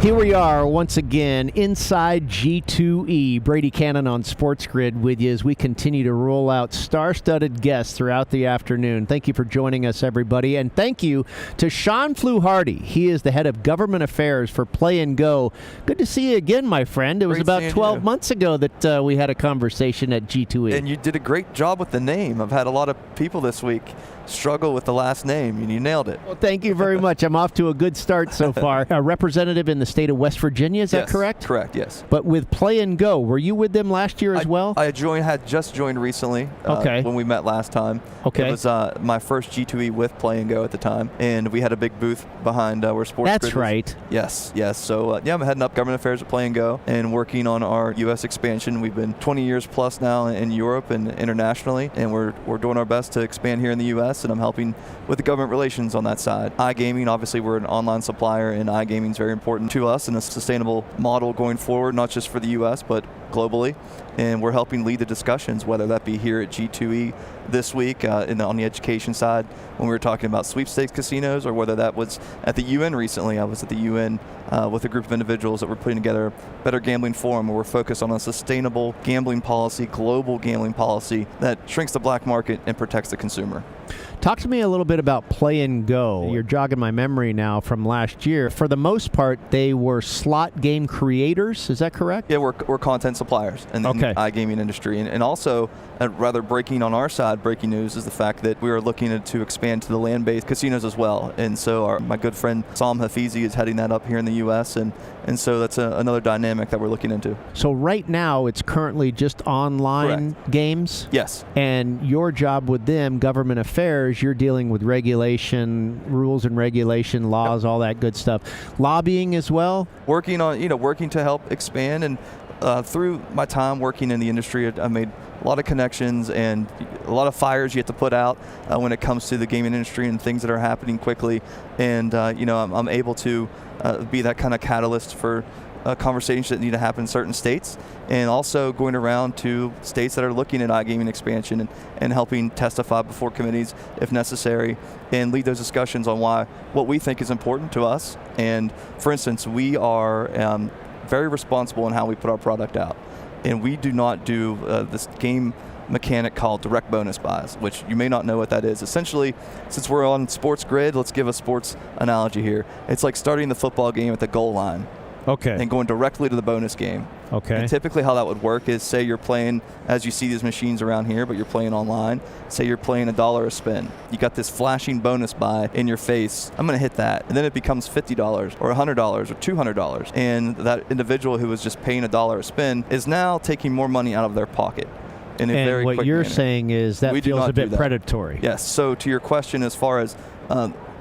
Here we are once again inside G2E. Brady Cannon on Sports Grid with you as we continue to roll out star-studded guests throughout the afternoon. Thank you for joining us, everybody. And thank you to Shawn Fluharty. He is the head of government affairs for Play and Go. Good to see you again, my friend. It was about 12 months ago that we had a conversation at G2E. And you did a great job with the name. I've had a lot of people this week struggle with the last name, and you nailed it. Well, thank you very much. I'm off to a good start so far. A representative in the state of West Virginia, is that correct? Correct, yes. But with Play and Go, were you with them last year as well? I had just joined recently when we met last time. Okay. It was my first G2E with Play and Go at the time, and we had a big booth behind where Sports Grid That's right. Yes. So, I'm heading up government affairs at Play and Go and working on our U.S. expansion. We've been 20 years plus now in Europe and internationally, and we're doing our best to expand here in the U.S., and I'm helping with the government relations on that side. iGaming, obviously we're an online supplier, and iGaming is very important to us and a sustainable model going forward, not just for the US, but globally. And we're helping lead the discussions, whether that be here at G2E this week on the education side when we were talking about sweepstakes casinos, or whether that was at the UN recently. I was at the UN with a group of individuals that were putting together a Better Gambling Forum, where we're focused on a sustainable gambling policy, global gambling policy that shrinks the black market and protects the consumer. Talk to me a little bit about Play and Go. You're jogging my memory now from last year. For the most part, they were slot game creators. Is that correct? Yeah, we're content suppliers in the iGaming industry. And also, rather breaking on our side, breaking news is the fact that we are looking to expand to the land-based casinos as well. And so my good friend Shawn Fluharty is heading that up here in the U.S. And so that's another dynamic that we're looking into. So right now, it's currently just online games? Yes. And your job with them, government affairs, you're dealing with regulation, rules and regulation, laws, all that good stuff. Lobbying as well? Working to help expand. And through my time working in the industry, I made a lot of connections and a lot of fires you have to put out when it comes to the gaming industry and things that are happening quickly. And I'm able to be that kind of catalyst for conversations that need to happen in certain states, and also going around to states that are looking at iGaming expansion and helping testify before committees if necessary, and lead those discussions on what we think is important to us. And for instance, we are very responsible in how we put our product out, and we do not do this game mechanic called direct bonus buys, which you may not know what that is. Essentially, since we're on Sports Grid, let's give a sports analogy here. It's like starting the football game at the goal line. Okay. And going directly to the bonus game. Okay. And typically how that would work is, say you're playing, as you see these machines around here, but you're playing online. Say you're playing $1 a spin. You got this flashing bonus buy in your face. I'm going to hit that. And then it becomes $50 or $100 or $200. And that individual who was just paying $1 a spin is now taking more money out of their pocket. And what you're saying is that feels a bit predatory. Yes. So to your question, as far as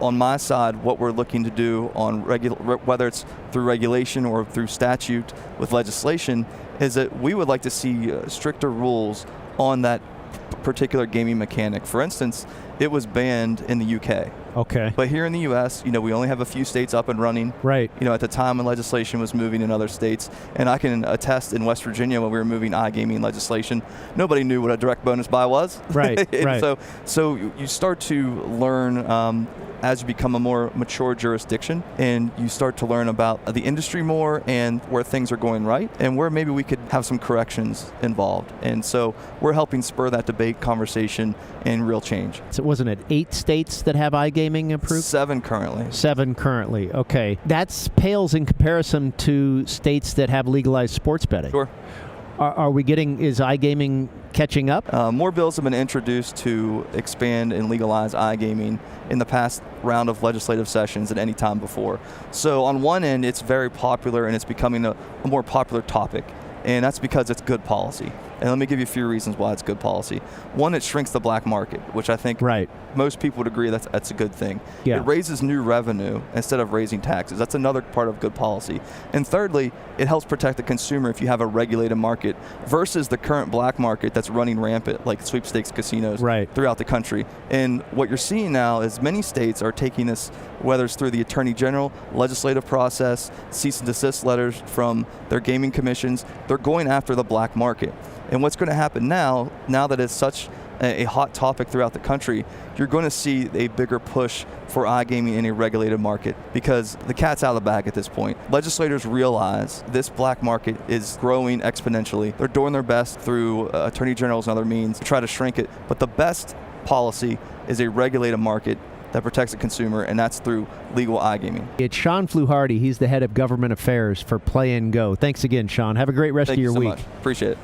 on my side, what we're looking to do on whether it's through regulation or through statute with legislation, is that we would like to see stricter rules on that particular gaming mechanic. For instance, it was banned in the UK. Okay. But here in the U.S., we only have a few states up and running. Right. At the time when legislation was moving in other states, and I can attest in West Virginia when we were moving iGaming legislation, nobody knew what a direct bonus buy was. Right. Right. So you start to learn as you become a more mature jurisdiction, and you start to learn about the industry more and where things are going right, and where maybe we could have some corrections involved. And so we're helping spur that debate, conversation, and real change. So wasn't it 8 states that have iGaming approved? 7 currently. 7 currently, okay. That pales in comparison to states that have legalized sports betting. Sure. Is iGaming catching up? More bills have been introduced to expand and legalize iGaming in the past round of legislative sessions than any time before. So on one end, it's very popular and it's becoming a more popular topic. And that's because it's good policy. And let me give you a few reasons why it's good policy. One, it shrinks the black market, which I think most people would agree that's a good thing. Yeah. It raises new revenue instead of raising taxes. That's another part of good policy. And thirdly, it helps protect the consumer if you have a regulated market versus the current black market that's running rampant, like sweepstakes casinos throughout the country. And what you're seeing now is many states are taking this, whether it's through the Attorney General, legislative process, cease and desist letters from their gaming commissions, they're going after the black market. And what's going to happen now that it's such a hot topic throughout the country, you're going to see a bigger push for iGaming in a regulated market because the cat's out of the bag at this point. Legislators realize this black market is growing exponentially. They're doing their best through attorney generals and other means to try to shrink it, but the best policy is a regulated market that protects the consumer, and that's through legal iGaming. It's Shawn Fluharty. He's the head of government affairs for Play and Go. Thanks again, Shawn. Have a great rest of your week. Thank you so much. Appreciate it.